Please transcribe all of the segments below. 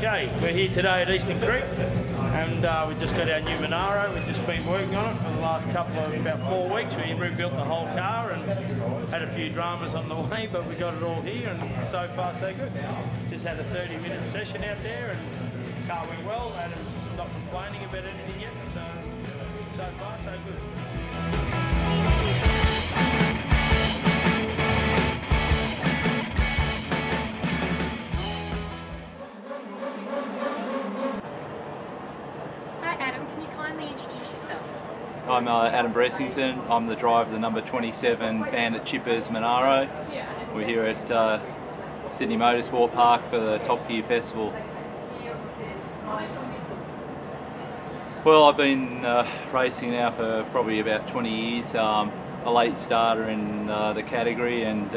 Okay, we're here today at Eastern Creek and we've just got our new Monaro. We've just been working on it for the last about 4 weeks. We rebuilt the whole car and had a few dramas on the way, but we got it all here and so far so good. Just had a 30-minute session out there and the car went well. Adam's not complaining about anything yet, so far so good. I'm Adam Bressington. I'm the driver of the number 27 Bandit Chippers Monaro. We're here at Sydney Motorsport Park for the Top Gear Festival. Well, I've been racing now for probably about 20 years. A late starter in the category, and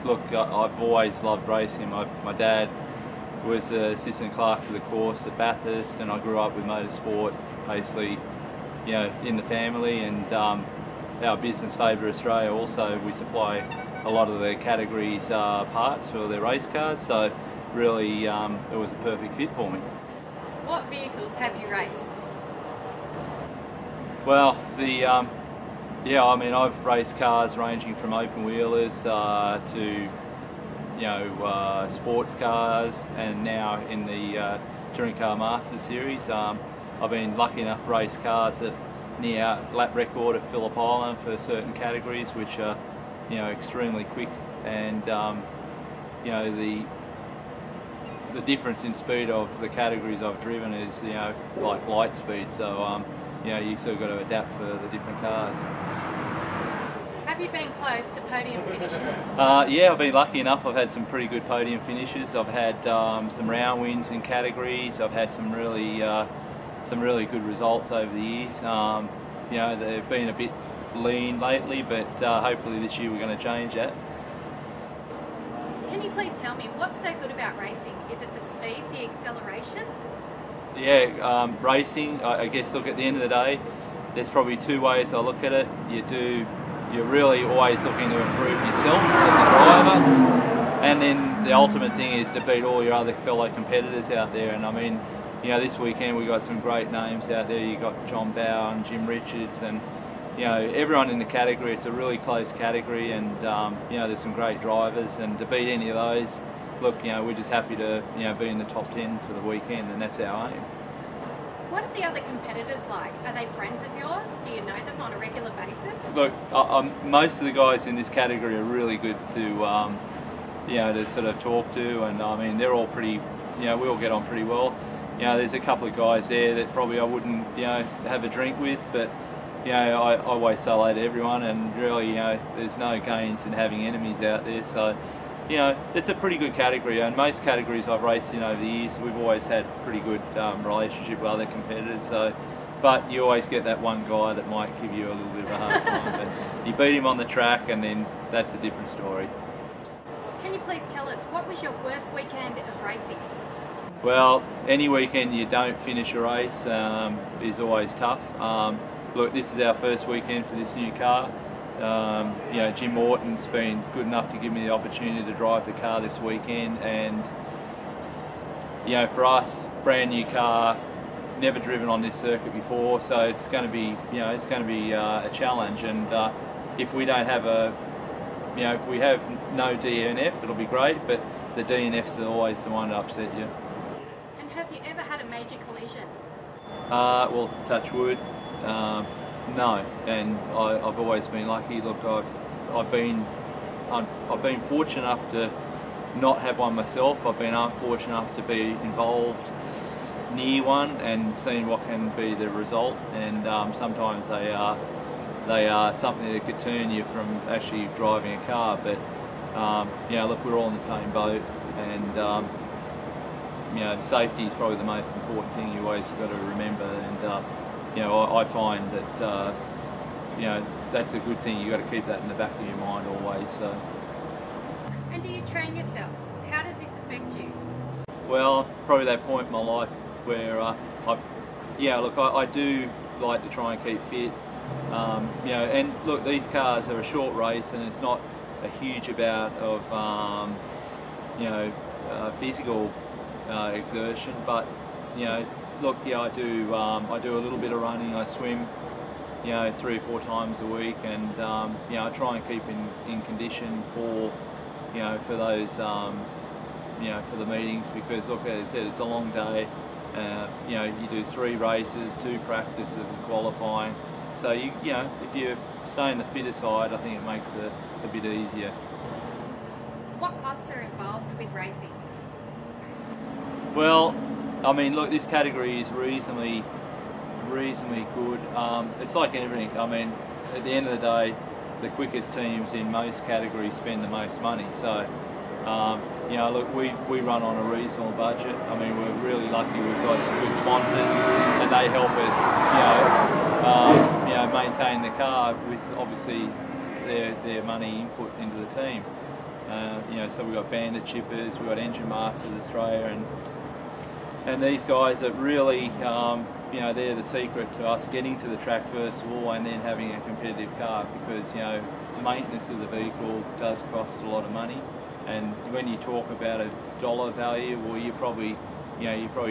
look, I've always loved racing. My dad was the assistant clerk for the course at Bathurst, and I grew up with motorsport basically, you know, in the family. And our business, Faber Australia, also we supply a lot of the categories parts for their race cars, so really it was a perfect fit for me. What vehicles have you raced? Well, yeah, I mean, I've raced cars ranging from open wheelers to, you know, sports cars, and now in the Touring Car Masters series. I've been lucky enough to race cars that near lap record at Phillip Island for certain categories, which are, you know, extremely quick, and you know, the difference in speed of the categories I've driven is, you know, like light speed. So you know, you still got to adapt for the different cars. Have you been close to podium finishes? Yeah, I've been lucky enough. I've had some pretty good podium finishes. I've had some round wins in categories. I've had some really good results over the years. You know, they've been a bit lean lately, but hopefully this year we're going to change that. Can you please tell me what's so good about racing? Is it the speed, the acceleration? Yeah, racing, I guess, look, at the end of the day, there's probably two ways I look at it. You're really always looking to improve yourself as a driver, and then the ultimate thing is to beat all your other fellow competitors out there. And I mean, you know, this weekend we got some great names out there. You got John Bower and Jim Richards, and you know, everyone in the category. It's a really close category, and you know, there's some great drivers, and to beat any of those, look, you know, we're just happy to, you know, be in the top 10 for the weekend, and that's our aim. What are the other competitors like? Are they friends of yours? Do you know them on a regular basis? Look, most of the guys in this category are really good to, you know, to sort of talk to, and I mean, they're all pretty, you know, we all get on pretty well. You know, there's a couple of guys there that probably I wouldn't, you know, have a drink with, but you know, I always say hello to everyone, and really, you know, there's no gains in having enemies out there. So, you know, it's a pretty good category, and most categories I've raced in over the years, we've always had pretty good relationship with other competitors. So, but you always get that one guy that might give you a little bit of a hard time, but you beat him on the track, and then that's a different story. Can you please tell us, what was your worst weekend of racing? Well, any weekend you don't finish a race is always tough. Look, this is our first weekend for this new car. You know, Jim Morton's been good enough to give me the opportunity to drive the car this weekend, and you know, for us, brand new car, never driven on this circuit before, so it's going to be, you know, it's going to be a challenge. And if we don't have a, you know, if we have no DNF, it'll be great, but the DNF's always the one to upset you. And have you ever had a major collision? Well, touch wood. No, and I've always been lucky. Look, I've been fortunate enough to not have one myself. I've been unfortunate enough to be involved near one and seen what can be the result. And sometimes they are something that could turn you from actually driving a car. But you know, look, we're all in the same boat, and you know, safety is probably the most important thing you always got to remember. And you know, I find that you know, that's a good thing. You got to keep that in the back of your mind always. So. And do you train yourself? How does this affect you? Well, probably that point in my life where I do like to try and keep fit. You know, and look, these cars are a short race, and it's not a huge amount of you know, physical exertion, but you know, look, yeah, I do a little bit of running. I swim, you know, 3 or 4 times a week, and you know, I try and keep in condition for, you know, for those you know, for the meetings, because look, as I said, it's a long day. You know, you do 3 races, 2 practices and qualifying. So you know, if you stay on the fitter side, I think it makes it a bit easier. What costs are involved with racing? Well, I mean, look, this category is reasonably good. It's like everything. I mean, at the end of the day, the quickest teams in most categories spend the most money. So, you know, look, we run on a reasonable budget. I mean, we're really lucky. We've got some good sponsors, and they help us, you know, maintain the car with obviously their money input into the team. You know, so we've got Bandit Chippers, we've got Engine Masters Australia, and these guys that really, you know, they're the secret to us getting to the track first of all, and then having a competitive car, because, you know, maintenance of the vehicle does cost a lot of money, and when you talk about a dollar value, well, you're probably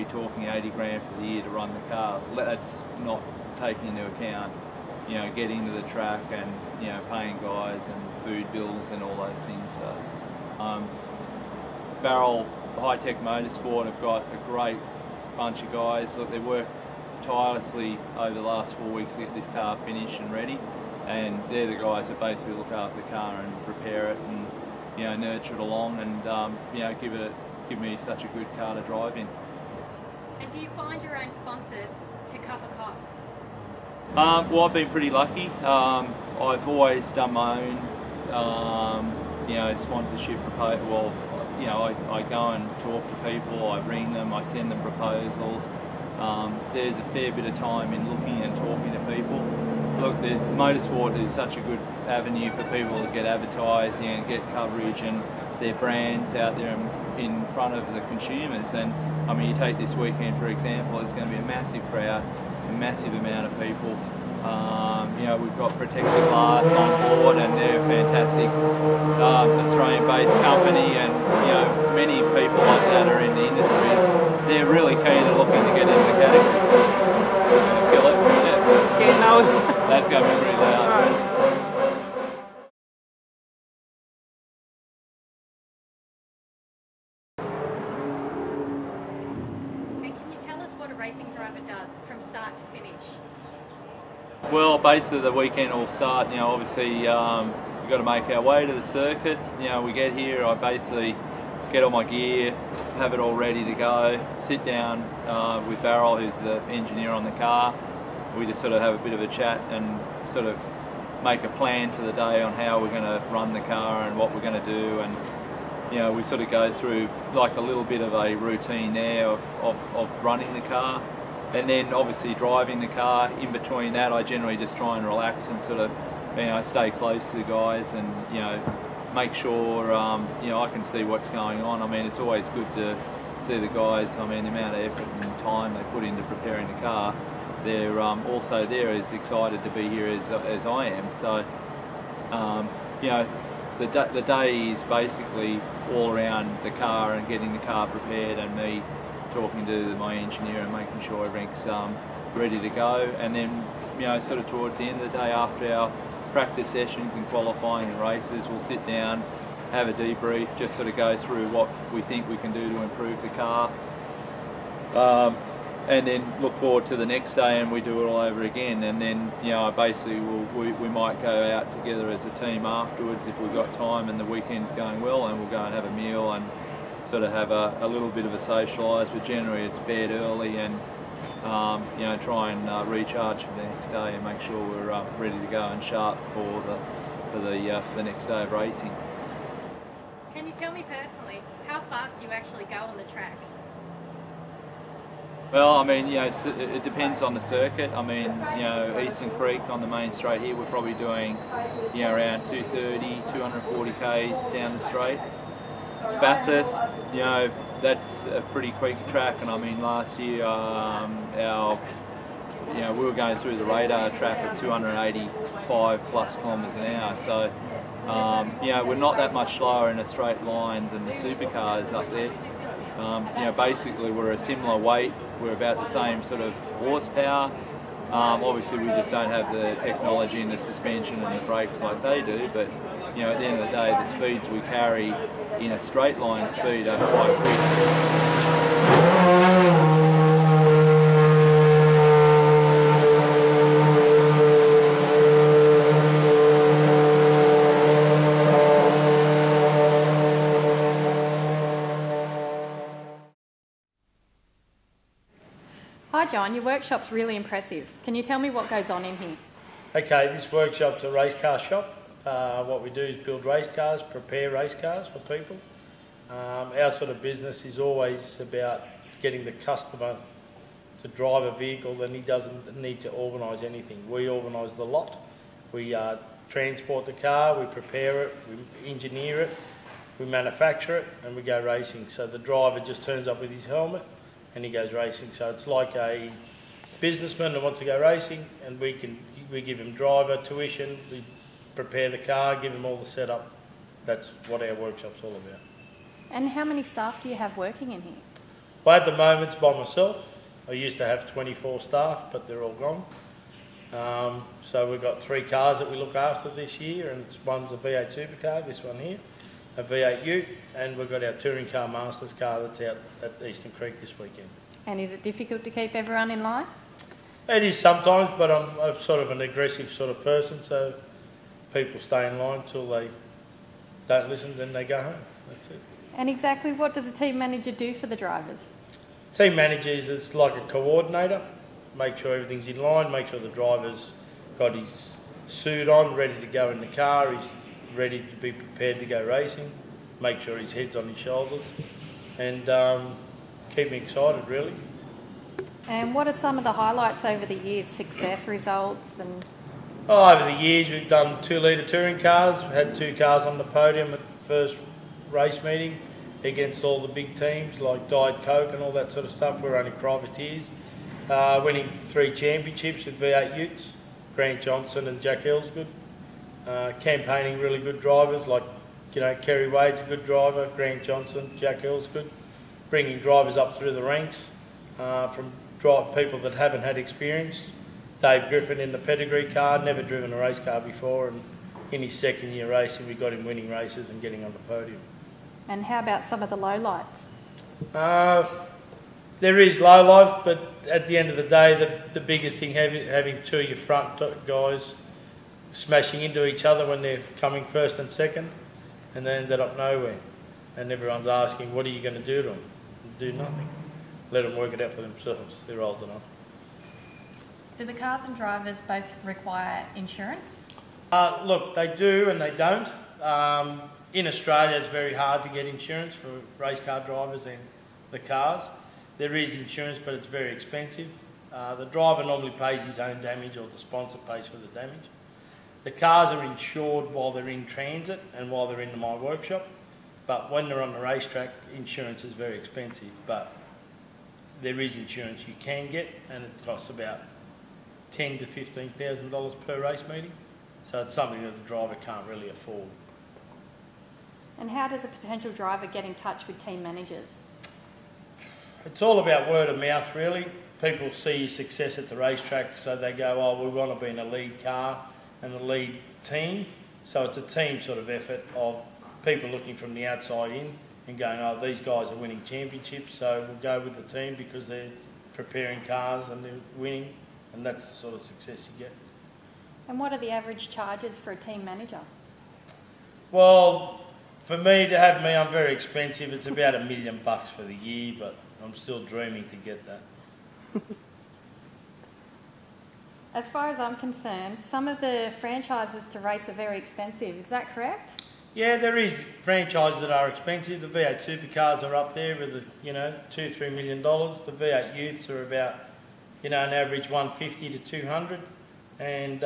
talking 80 grand for the year to run the car. That's not taking into account, you know, getting to the track and, you know, paying guys and food bills and all those things. So, Barrel Hi-Tech Motorsport have got a great bunch of guys. Look, they worked tirelessly over the last 4 weeks to get this car finished and ready, and they're the guys that basically look after the car and repair it and, you know, nurture it along, and you know, give me such a good car to drive in. And do you find your own sponsors to cover costs? Well, I've been pretty lucky. I've always done my own, you know, sponsorship proposal. Well, you know, I go and talk to people, I ring them, I send them proposals. There's a fair bit of time in looking and talking to people. Look, motorsport is such a good avenue for people to get advertising and get coverage, and their brands out there in front of the consumers. And I mean, you take this weekend for example, it's going to be a massive crowd, a massive amount of people. You know, we've got Protector Glass on board, and they're a fantastic Australian-based company, and you know, many people like that are in the industry. They're really keen and looking to get into the category. Gonna kill it. Yeah. Getting old. That's going to be pretty loud. And can you tell us what a racing driver does from start to finish? Well, basically the weekend will start, you know, obviously we've got to make our way to the circuit. You know, we get here, I basically get all my gear, have it all ready to go, sit down with Beryl, who's the engineer on the car. We just sort of have a bit of a chat and sort of make a plan for the day on how we're going to run the car and what we're going to do. And you know, we sort of go through like a little bit of a routine there of running the car. And then obviously driving the car. In between that, I generally just try and relax and sort of, you know, stay close to the guys and, you know, make sure, you know, I can see what's going on. I mean, it's always good to see the guys. I mean, the amount of effort and time they put into preparing the car. They're also there as excited to be here as I am. So, you know, the day is basically all around the car and getting the car prepared, and me talking to my engineer and making sure everything's ready to go. And then, you know, sort of towards the end of the day, after our practice sessions and qualifying and races, we'll sit down, have a debrief, just sort of go through what we think we can do to improve the car, and then look forward to the next day and we do it all over again. And then, you know, basically we might go out together as a team afterwards if we've got time and the weekend's going well, and we'll go and have a meal and sort of have a little bit of a socialise, but generally it's bed early and you know, try and recharge for the next day and make sure we're ready to go and sharp for the next day of racing. Can you tell me personally, how fast do you actually go on the track? Well, I mean, you know, it depends on the circuit. I mean, you know, Eastern Creek on the main straight here, we're probably doing, you know, around 230, 240 k's down the straight. Bathurst, you know, that's a pretty quick track, and I mean last year you know, we were going through the radar trap at 285 plus kilometres an hour, so you know, we're not that much slower in a straight line than the supercars up there. You know, basically we're a similar weight, we're about the same sort of horsepower. Obviously we just don't have the technology and the suspension and the brakes like they do, but you know, at the end of the day, the speeds we carry in a straight line speed are quite quick. Hi John, your workshop's really impressive. Can you tell me what goes on in here? Okay, this workshop's a race car shop. What we do is build race cars, prepare race cars for people. Our sort of business is always about getting the customer to drive a vehicle, then he doesn't need to organise anything. We organise the lot. We transport the car, we prepare it, we engineer it, we manufacture it, and we go racing. So the driver just turns up with his helmet and he goes racing. So it's like a businessman that wants to go racing, and we give him driver, tuition, we prepare the car, give him all the setup. That's what our workshop's all about. And how many staff do you have working in here? Well, at the moment it's by myself. I used to have 24 staff, but they're all gone. So we've got 3 cars that we look after this year, and one's a V8 supercar, this one here, a V8 Ute, and we've got our touring car Masters car that's out at Eastern Creek this weekend. And is it difficult to keep everyone in line? It is sometimes, but I'm sort of an aggressive sort of person, so people stay in line till they don't listen, then they go home. That's it. And exactly what does a team manager do for the drivers? Team manager is like a coordinator. Make sure everything's in line, make sure the driver's got his suit on, ready to go in the car, he's ready to be prepared to go racing, make sure his head's on his shoulders, and keep me excited really. And what are some of the highlights over the years, success results? And over the years we've done 2-litre touring cars, we had 2 cars on the podium at the first race meeting against all the big teams like Diet Coke and all that sort of stuff. We're only privateers. Winning 3 championships with V8 Utes, Grant Johnson and Jack Elsgood. Campaigning really good drivers like, you know, Kerry Wade's a good driver, Grant Johnson, Jack Elsgood. Bringing drivers up through the ranks from people that haven't had experience. Dave Griffin in the pedigree car, never driven a race car before, and in his second year racing we got him winning races and getting on the podium. And how about some of the lowlights? There is low life, but at the end of the day the biggest thing having 2 of your front guys smashing into each other when they're coming first and second, and they ended up nowhere. And everyone's asking, what are you going to do to them? Do nothing. Let them work it out for themselves. They're old enough. Do the cars and drivers both require insurance? Look, they do and they don't. In Australia, it's very hard to get insurance for race car drivers and the cars. There is insurance, but it's very expensive. The driver normally pays his own damage, or the sponsor pays for the damage. The cars are insured while they're in transit and while they're in my workshop, but when they're on the racetrack, insurance is very expensive. But there is insurance you can get, and it costs about $10,000 to $15,000 per race meeting. So it's something that the driver can't really afford. And how does a potential driver get in touch with team managers? It's all about word of mouth, really. People see your success at the racetrack, so they go, oh, we want to be in a lead car and a lead team. So it's a team sort of effort of people looking from the outside in and going, oh, these guys are winning championships, so we'll go with the team because they're preparing cars and they're winning, and that's the sort of success you get. And what are the average charges for a team manager? Well, for me, to have me, I'm very expensive. It's about $1 million for the year, but I'm still dreaming to get that. As far as I'm concerned, some of the franchises to race are very expensive. Is that correct? Yeah, there is franchises that are expensive. The V8 supercars are up there with, $2-3 million. The V8 Utes are about, an average 150 to 200. And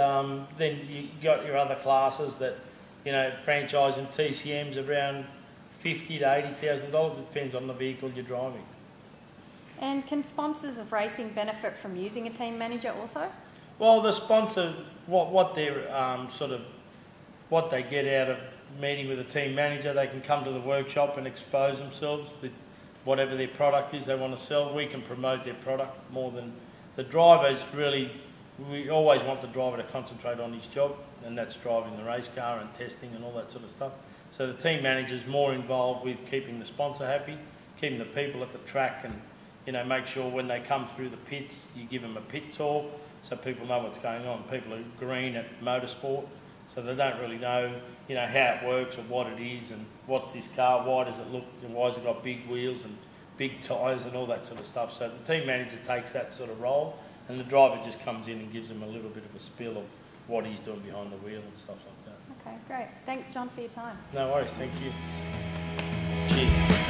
then you got your other classes that, franchise and TCMs around $50,000 to $80,000. It depends on the vehicle you're driving. And can sponsors of racing benefit from using a team manager also? Well, the sponsor, what they're what they get out of meeting with a team manager, they can come to the workshop and expose themselves with whatever their product is they want to sell. We can promote their product more than the drivers. Really, we always want the driver to concentrate on his job, and that's driving the race car and testing and all that sort of stuff. So the team manager's more involved with keeping the sponsor happy, keeping the people at the track, and make sure when they come through the pits, you give them a pit tour so people know what's going on. People are green at motorsport, so they don't really know, how it works or what it is and what's this car, why does it look, and why has it got big wheels and big tyres and all that sort of stuff. So the team manager takes that sort of role, and the driver just comes in and gives them a little bit of a spill of what he's doing behind the wheel and stuff like that. Okay, great. Thanks, John, for your time. No worries, thank you. Cheers.